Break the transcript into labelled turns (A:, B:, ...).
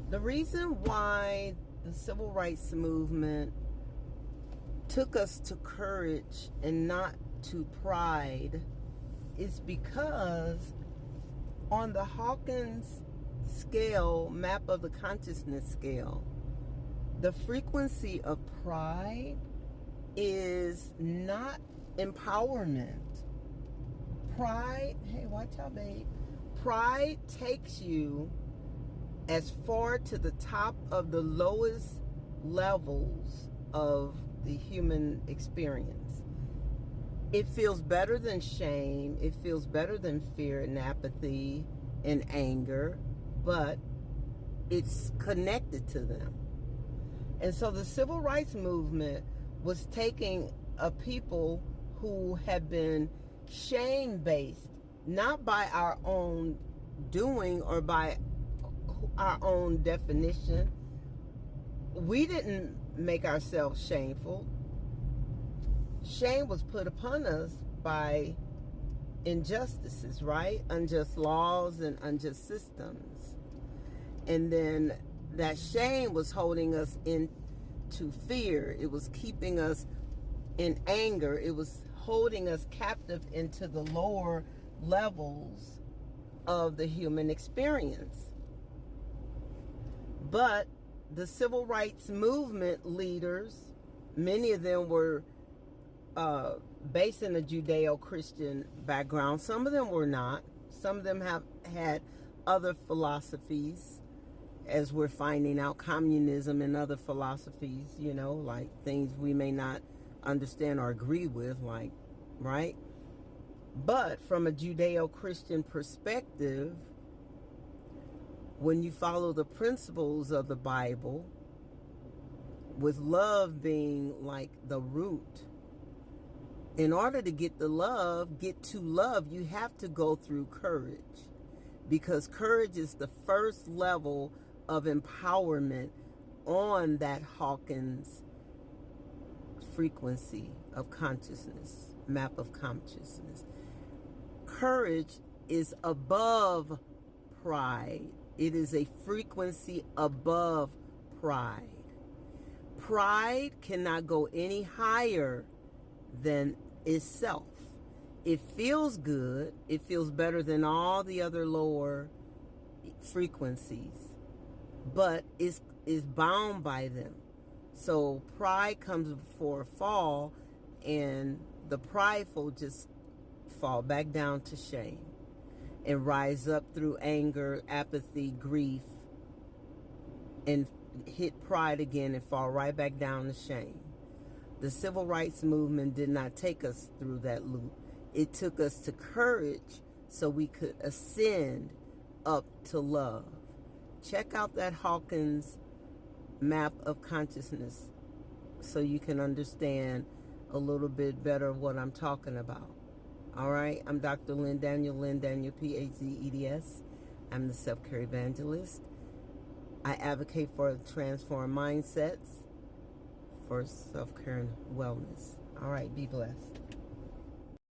A: The reason why the civil rights movement took us to courage and not to pride is because on the Hawkins scale, map of the consciousness scale, the frequency of pride is not empowerment. Pride, hey, watch out, babe. Pride takes you as far to the top of the lowest levels of the human experience. It feels better than shame. It feels better than fear and apathy and anger, but it's connected to them. And so the civil rights movement was taking a people who had been shame-based, not by our own doing or by our own definition. We didn't make ourselves shameful. Shame was put upon us by injustices, right? Unjust laws and unjust systems. And then that shame was holding us into fear. It was keeping us in anger. It was holding us captive into the lower levels of the human experience. But the civil rights movement leaders, many of them were based in a Judeo-Christian background. Some of them were not. Some of them have had other philosophies, as we're finding out, communism and other philosophies, like things we may not understand or agree with, like, right? But from a Judeo-Christian perspective, when you follow the principles of the Bible, with love being like the root, in order to get to love, you have to go through courage. Because courage is the first level of empowerment on that Hawkins frequency of consciousness, map of consciousness. Courage is above pride. It is a frequency above pride. Pride cannot go any higher than itself. It feels good. It feels better than all the other lower frequencies, but is bound by them. So pride comes before a fall, and the prideful just fall back down to shame and rise up through anger, apathy, grief, and hit pride again and fall right back down to shame. The civil rights movement did not take us through that loop. It took us to courage so we could ascend up to love. Check out that Hawkins map of consciousness so you can understand a little bit better what I'm talking about. All right, I'm Dr. Lynn Daniel, PhD, EDS. I'm the self-care evangelist. I advocate for transformed mindsets for self-care and wellness. All right, be blessed.